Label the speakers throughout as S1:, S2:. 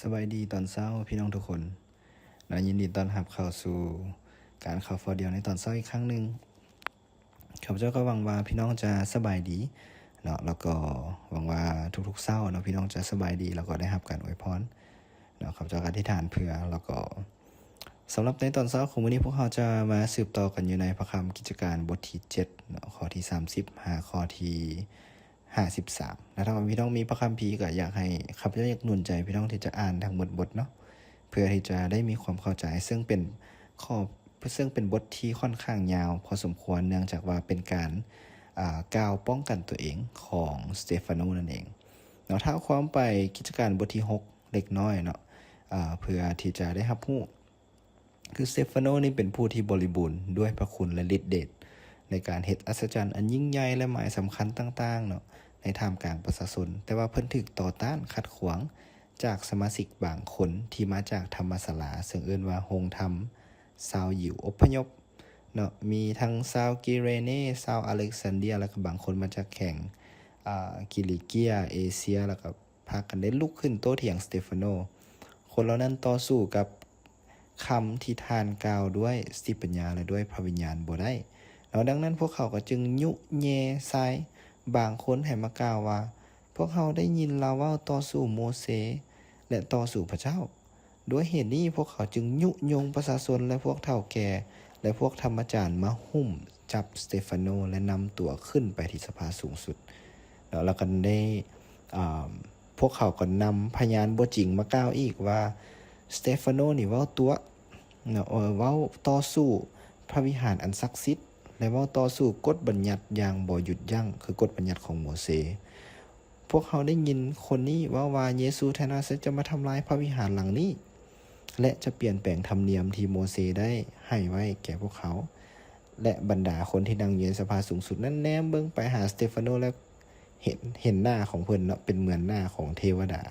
S1: สบายดีตอนเช้าพี่น้องทุกคนยินดีต้อนรับเข้าสู่การข่าวฟอร์เดียวในตอนเช้าอีกครั้งหนึ่งข้าพเจ้าก็หวังว่าพี่น้องจะสบายดีเนาะแล้วก็หวังว่าทุกๆเช้าเนาะพี่น้องจะสบายดีแล้วก็ได้รับการอวยพรเนาะข้าพเจ้าอธิษฐานเพื่อแล้วก็สำหรับในตอนเช้าของวันนี้พวกเราจะมาสืบต่อกันอยู่ในพระคำกิจการบทที่7เนาะข้อที่30หาข้อที่53แล้วถ้าพี่น้องมีพระคัมภีร์ก็อยากให้ข้าพเจ้าอยากหนุนใจพี่น้องที่จะอ่านทั้งหมดบทเนาะเพื่อที่จะได้มีความเข้าใจซึ่งเป็นบทที่ค่อนข้างยาวพอสมควรเนื่องจากว่าเป็นการกล่าวป้องกันตัวเองของสเตฟานโนนั่นเองเนาะถ้าความไปกิจการบทที่6เล็กน้อยเนาะเพื่อที่จะได้รับรู้คือสเตฟานโนนี่เป็นผู้ที่บริบูรณ์ด้วยพระคุณและฤทธิ์เดชในการเฮ็ดอัศจรรย์อันยิ่งใหญ่และหมายสำคัญต่างๆเนาะในท่ามกลางประชาชนแต่ว่าเพิ่นถูกต่อต้านขัดขวางจากสมาชิกบางคนที่มาจากธรรมศาลาซึ่งเอิ้นว่าโฮงธรรมชาวยิวอพยพเนาะมีทั้งชาวกิเรเนชาวอเล็กซานเดรียแล้วก็บางคนมาจากแข่งกิลิเกียเอเชียแล้วก็พากันได้ลุกขึ้นโต้เถียงสเตฟานโนคนเหล่านั้นต่อสู้กับคำที่ทานกล่าวด้วยสติปัญญาและด้วยพระวิญญาณบ่ได้แล้วดังนั้นพวกเขาก็จึงยุแยใส่บางคนให้มากล่าวว่าพวกเขาได้ยินเราเว้าต่อสู้โมเสสและต่อสู้พระเจ้าด้วยเหตุนี้พวกเขาจึงยุยงประชาชนและพวกเฒ่าแก่และพวกธรรมจารย์มาหุ้มจับสเตฟานโนและนำตัวขึ้นไปที่สภาสูงสุดแล้วก็ได้พวกเขาก็นำพยานบ่จริงมากล่าวอีกว่าสเตฟานโนนี่เว้าตัวเว้าต่อสู้พระวิหารอันศักดิ์สิทธิ์และเว้าต่อสู้กฎบัญญัติอย่างบ่หยุดยั้งคือกฎบัญญัติของโมเสสพวกเขาได้ยินคนนี้ว่าเยซูแทนาเซจะมาทำลายพระวิหารหลังนี้และจะเปลี่ยนแปลงธรรมเนียมที่โมเสสได้ให้ไว้แก่พวกเขาและบรรดาคนที่นั่งอยู่ในสภาสูงสุดนั้นแนมเบิ่งไปหาสเตฟานโนและเห็นหน้าของเพิ่นเนาะเป็นเหมือนหน้าของเทวดา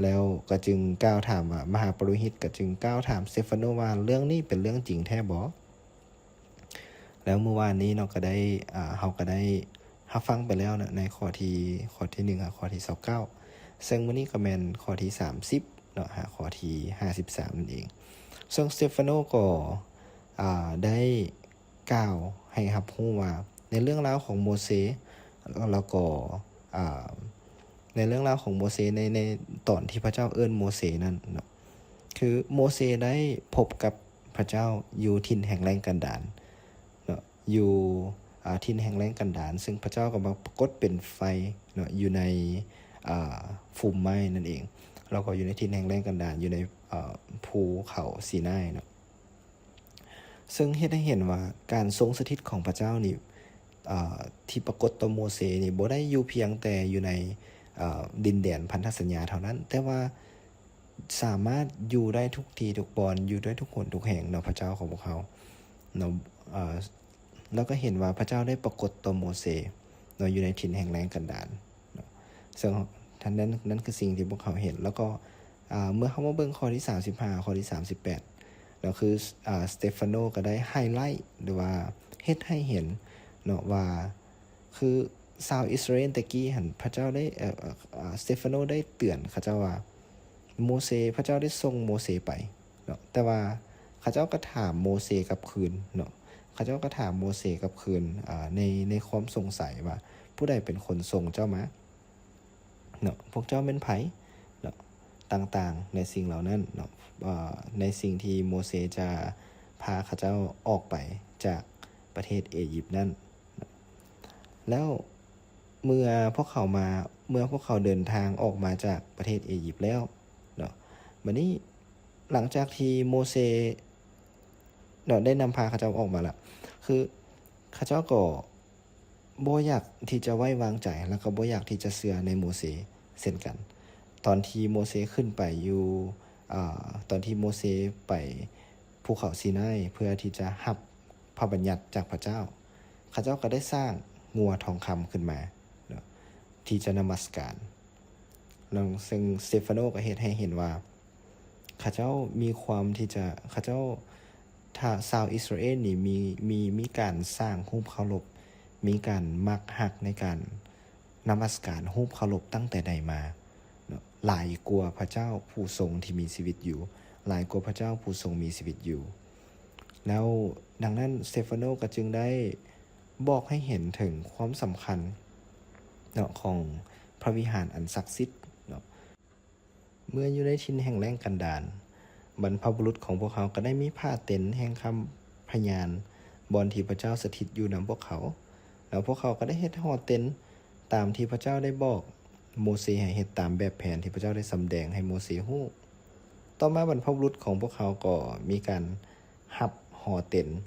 S1: แล้วก็จึงกล่าวถามว่ามหาปริหิตก็จึงกล่าวถามสเตฟานโนว่าเรื่องนี้เป็นเรื่องจริงแท้บ่แล้วเมื่อวานนี้เนาะก็ได้เฮาก็ได้รับฟังไปแล้วนะในข้อที่1ข้อที่29ซึ่งมื้อนี้ก็แม่นข้อที่30เนาะข้อที่53นั่นเองซึ่งสเตฟานโนก็ได้กล่าวให้รับรู้ว่าในเรื่องราวของโมเสสแล้วก็ในเรื่องราวของโมเสสในตอนที่พระเจ้าเอิ้นโมเสสนั้นเนาะคือโมเสสได้พบกับพระเจ้าอยู่ถิ่นแห่งแรงกันดารเนาะอยู่ถิ่นแห่งแรงกันดารซึ่งพระเจ้าก็มาปรากฏเป็นไฟเนาะอยู่ในฝุ่มไม้นั่นเองแล้วก็อยู่ในถิ่นแห่งแรงกันดารอยู่ในภูเขาซีนายเนาะซึ่งเฮ็ดให้เห็นว่าการทรงสถิตของพระเจ้านี่ที่ปรากฏต่อโมเสสนี่บ่ได้อยู่เพียงแต่อยู่ในดินแดนพันธสัญญาเท่านั้นแต่ว่าสามารถอยู่ได้ทุกที่ทุกบอนอยู่ได้ทุกคนทุกแห่งเนาะพระเจ้าของพวกเขาเนาะแล้วก็เห็นว่าพระเจ้าได้ปรากฏต่อโมเสสเนาะอยู่ในถิ่นแห่งแรงกันดารเนาะซึ่งท่านนั้นคือสิ่งที่พวกเขาเห็นแล้วก็เมื่อเขามาเบิ่งข้อที่35ข้อที่38แล้วคือสเตฟานโนก็ได้ไฮไลท์หรือว่าเฮ็ดให้เห็นเนาะว่าคือชาวอิสราเอลตะกี้หันพระเจ้าได้สเตฟานโนได้เตือนเขาเจ้าว่าโมเสสพระเจ้าได้ส่งโมเสสไปเนาะแต่ว่าเขาเจ้าก็ถามโมเสสกลับคืนเนาะเขาเจ้าก็ถามโมเสสกลับคืนในความสงสัยว่าผู้ใดเป็นคนส่งเจ้ามาเนาะพวกเจ้าเป็นไผเนาะต่างๆในสิ่งเหล่านั้นเนาะในสิ่งที่โมเสสจะพาเขาเจ้าออกไปจากประเทศอียิปต์นั้นแล้วเมื่อพวกเขาเดินทางออกมาจากประเทศอียิปต์แล้วเนาะบัดนี้หลังจากที่โมเสสเนาะได้นำพาเขาเจ้าออกมาละคือเขาเจ้าก็บ่อยากที่จะไว้วางใจแล้วก็บ่อยากที่จะเชื่อในโมเสสเช่นกันตอนที่โมเสสขึ้นไปอยู่ตอนที่โมเสสไปภูเขาซีนายเพื่อที่จะรับพระบัญญัติจากพระเจ้าเขาเจ้าก็ได้สร้างงัวทองคำขึ้นมาเนาะที่จะนมัสการแล้วซึ่งสเตฟานโนก็เฮ็ดให้เห็นว่าเขาเจ้ามีความที่จะเขาเจ้าถ้าชาวอิสราเอลนี่มีการสร้างรูปเคารพมีการมักฮักในการนมัสการรูปเคารพตั้งแต่ใดมาเนาะห หลายกว่าพระเจ้าผู้ทรงที่มีชีวิตอยู่หลายกว่าพระเจ้าผู้ทรงมีชีวิตอยู่แล้วดังนั้นสเตฟานโนก็จึงได้บอกให้เห็นถึงความสำคัญเนาะของพระวิหารอันศักดิ์สิทธิ์เนาะเมื่ออยู่ในถิ่นแห่งแล้งกันดารบรรพบุรุษของพวกเขาก็ได้มีผ้าเต็นท์แห่งคำพยานบอนที่พระเจ้าสถิตอยู่นำพวกเขาแล้วพวกเขาก็ได้เฮ็ดหอเต็นท์ตามที่พระเจ้าได้บอกโมเสสให้เฮ็ดตามแบบแผนที่พระเจ้าได้สำแดงให้โมเสสรู้ต่อมาบรรพบุรุษของพวกเขาก็มีการหับหอเต็นท์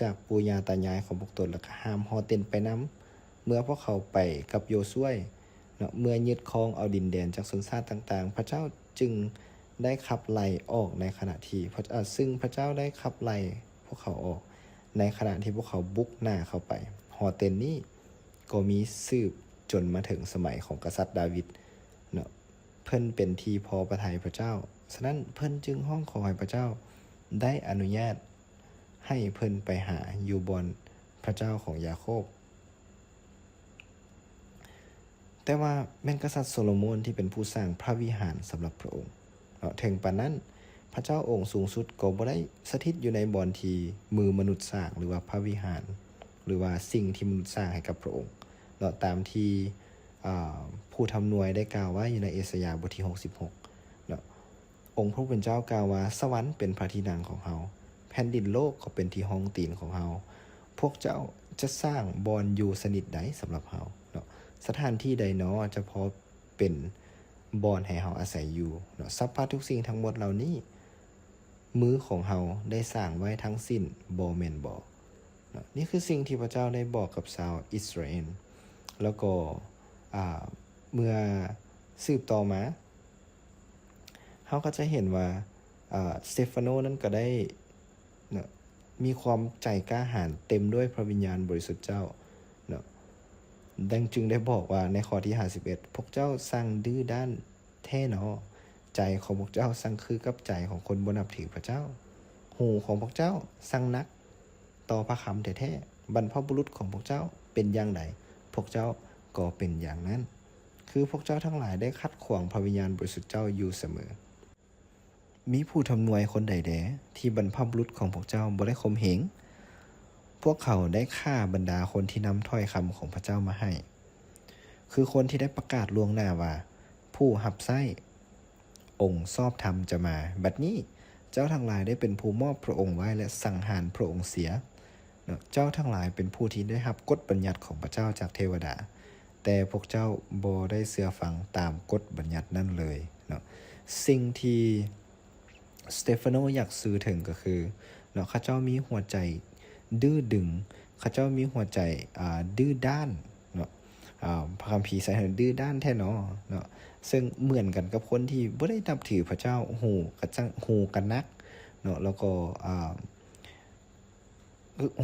S1: จากปู่ย่าตายายของพวกตนแล้วก็ห้ามหอเต็นท์ไปนำเมื่อพวกเขาไปกับโยซัวเมื่อยึดครองเอาดินแดนจากชนชาติต่างๆพระเจ้าจึงได้ขับไล่ออกในขณะที่ซึ่งพระเจ้าได้ขับไล่พวกเขาออกในขณะที่พวกเขาบุกหน้าเข้าไปหอเต็นท์นี้ก็มีสืบจนมาถึงสมัยของกษัตริย์ดาวิดเนาะเพิ่นเป็นที่พอพระทัยพระเจ้าฉะนั้นเพิ่นจึงห้องขอให้พระเจ้าได้อนุญาตให้เพิ่นไปหาอยู่บนพระเจ้าของยาโคบแต่ว่าแม่นกษัตริย์โซโลมอนที่เป็นผู้สร้างพระวิหารสำหรับพระองค์ถึงปานนั้นพระเจ้าองค์สูงสุดก็บ่ได้สถิตอยู่ในบ่อนที่มือมนุษย์สร้างหรือว่าพระวิหารหรือว่าสิ่งที่มนุษย์สร้างให้กับพระองค์ตามที่ผู้ทำนวยได้กล่าวไว้อยู่ในเอสยาห์บทที่66องค์พระผู้เป็นเจ้ากล่าวว่าสวรรค์เป็นพระที่นั่งของเฮาแผ่นดินโลกก็เป็นที่ห้องตีนของเฮาพวกเจ้าจะสร้างบ่อนอยู่สนิทใดสำหรับเฮาสถานที่ใดเนาะจะพอเป็นบ่อนให้เฮาอาศัยอยู่ทรัพย์ทุกสิ่งทั้งหมดเหล่านี้มือของเฮาได้สร้างไว้ทั้งสิ้นบ่แม่นบ่นี่คือสิ่งที่พระเจ้าได้บอกกับชาวอิสราเอลแล้วก็เมื่อสืบต่อมาเขาก็จะเห็นว่าสเตฟานโนนั้นก็ได้มีความใจกล้าหาญเต็มด้วยพระวิญญาณบริสุทธิ์เจ้าดังจึงได้บอกว่าในข้อที่51พวกเจ้าสั่งดื้อด้านแท้หนอใจของพวกเจ้าสั่งคือกับใจของคนบ่นับถือพระเจ้าหูของพวกเจ้าสั่งนักต่อพระคำแท้ๆบรรพบุรุษของพวกเจ้าเป็นอย่างใดพวกเจ้าก็เป็นอย่างนั้นคือพวกเจ้าทั้งหลายได้ขัดขวางพระวิญญาณบริสุทธิ์เจ้าอยู่เสมอมีผู้ทำนวยคนใดแดที่บรรพบุรุษของพวกเจ้าบ่ได้ข่มเหงพวกเขาได้ฆ่าบรรดาคนที่นำถ้อยคำของพระเจ้ามาให้คือคนที่ได้ประกาศล่วงหน้าว่าผู้หับไส้องค์ชอบธรรมจะมาบัดนี้เจ้าทั้งหลายได้เป็นผู้มอบพระองค์ไว้และสังหารพระองค์เสียเจ้าทั้งหลายเป็นผู้ที่ได้รับกฎบัญญัติของพระเจ้าจากเทวดาแต่พวกเจ้าบ่ได้เชื่อฟังตามกฎบัญญัตินั้นเลยสิ่งที่สเตฟานโนอยากสื่อถึงก็คือข้าเจ้ามีหัวใจดื้อดึงข้าเจ้ามีหัวใจดื้อด้านพระคัมภีร์ใส่ดื้อด้านแท้เนาะซึ่งเหมือนกันกับคนที่บ่ได้นับถือพระเจ้าหูกันนักแล้วก็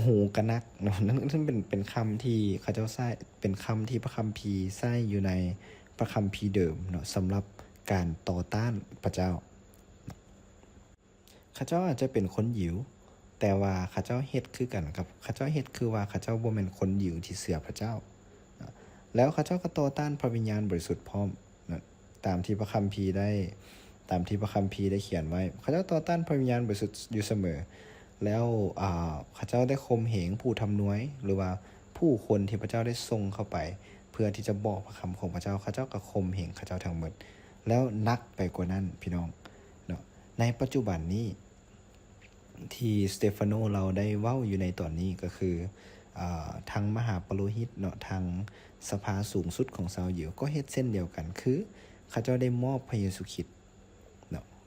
S1: หูกันนักนั่นเป็นคำที่ข้าเจ้าใช้เป็นคำที่พระคัมภีร์ใช้อยู่ในพระคัมภีร์เดิมสำหรับการต่อต้านพระเจ้าข้าเจ้าอาจจะเป็นคนหยิวแต่ว่าข้าเจ้าเฮ็ดคือกันกับข้าเจ้าเฮ็ดคือว่าข้าเจ้าบ่แม่นคนหยิวที่เชื่อพระเจ้าแล้วข้าเจ้าก็ต่อต้านพระวิญญาณบริสุทธิ์พร้อมตามที่พระคัมภีร์ได้เขียนไว้ข้าเจ้าต่อต้านพระวิญญาณบริสุทธิ์อยู่เสมอแล้วข้าเจ้าได้ข่มเหงผู้ทำนวยหรือว่าผู้คนที่พระเจ้าได้ส่งเข้าไปเพื่อที่จะบอกพระคำของพระเจ้าข้าเจ้าก็ข่มเหงข้าเจ้าทั้งหมดแล้วนักไปกว่านั้นพี่น้องในปัจจุบันนี้ที่สเตฟานโนเราได้เว้าอยู่ในตอนนี้ก็คือทางมหาปโลหิตทางสภาสูงสุดของชาวยิวก็เฮ็ดเส้นเดียวกันคือข้าเจ้าได้มอบพระเยซูคริสต์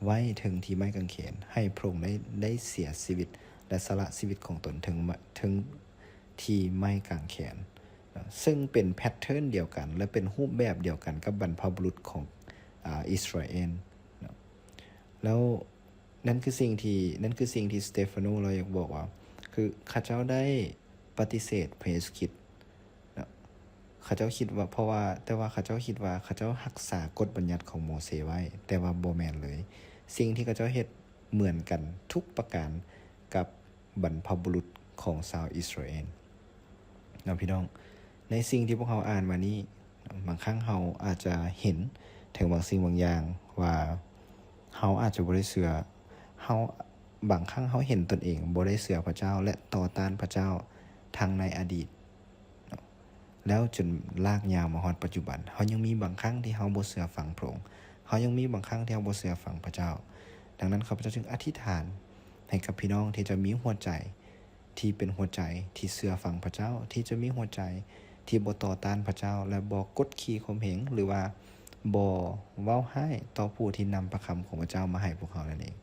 S1: ไว้ถึงที่ไม้กางเขนให้พระองค์ได้เสียชีวิตและสละชีวิตของตนถึงที่ไม้กางเขนซึ่งเป็นแพทเทิร์นเดียวกันและเป็นรูปแบบเดียวกันกับบรรพบุรุษของอิสราเอลแล้วนั่นคือสิ่งที่สเตฟานโนเราอยากบอกว่าคือข้าเจ้าได้ปฏิเสธพระเยซูคริสต์ข้าเจ้าคิดว่าแต่ว่าข้าเจ้าคิดว่าข้าเจ้ารักษากฎบัญญัติของโมเสสไว้แต่ว่าบ่แม่นเลยสิ่งที่ข้าเจ้าเฮ็ดเหมือนกันทุกประการกับบรรพบุรุษของชาวอิสราเอลพี่น้องในสิ่งที่พวกเราอ่านมานี้บางครั้งเราอาจจะเห็น ถึงบางสิ่งบางอย่างว่าเฮาอาจจะบ่ได้เชื่อเฮาบางครั้งเฮาเห็นตนเองบ่ได้เชื่อพระเจ้าและต่อต้านพระเจ้าทั้งในอดีตแล้วจนลากยาวมาฮอดปัจจุบันเฮายังมีบางครั้งที่เฮาบ่เชื่อฟังพระองค์เฮายังมีบางครั้งที่เฮาบ่เชื่อฟังพระเจ้าดังนั้นข้าพเจ้าจึงอธิษฐานให้กับพี่น้องที่จะมีหัวใจที่เป็นหัวใจที่เชื่อฟังพระเจ้าที่จะมีหัวใจที่บ่ต่อต้านพระเจ้าและบ่กดขี่ข่มเหงหรือว่าบ่เว้าร้ายต่อผู้ที่นำพระคำของพระเจ้ามาให้พวกเขานั่นเอง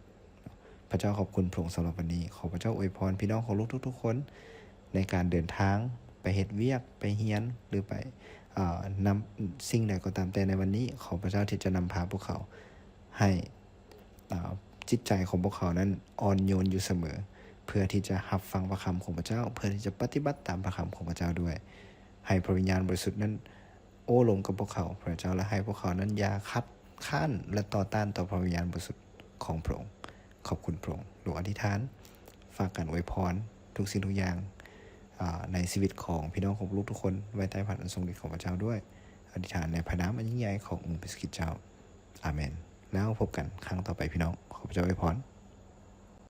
S1: พระเจ้าขอบคุณพระองค์สำหรับวันนี้ขอพระเจ้าอวยพรพี่น้องของลูกทุกๆคนในการเดินทางไปเฮ็ดเวียกไปเรียนหรือไปนำสิ่งใดก็ตามแต่ในวันนี้ขอพระเจ้าที่จะนำพาพวกเขาให้จิตใจของพวกเขานั้นอ่อนโยนอยู่เสมอเพื่อที่จะรับฟังพระคำของพระเจ้าเพื่อที่จะปฏิบัติตามพระคำของพระเจ้าด้วยให้พระวิญญาณบริสุทธิ์นั้นโอ้ลงกับพวกเขาพระเจ้าและให้พวกเขานั้นอย่าคัดค้านและต่อต้านต่อพระวิญญาณบริสุทธิ์ของพระองค์ขอบคุณพระองค์ลูกอธิษฐานฝากการอวยพรทุกสิ่งทุกอย่างในชีวิตของพี่น้องของลูกทุกคนไว้ใต้พระอันทรงฤทธิ์ของพระเจ้าด้วยอธิษฐานในพระนามอันยิ่งใหญ่ขององค์พระคริสต์เจ้าอาเมนแล้วพบกันครั้งต่อไปพี่น้องขอพระเจ้าอวยพร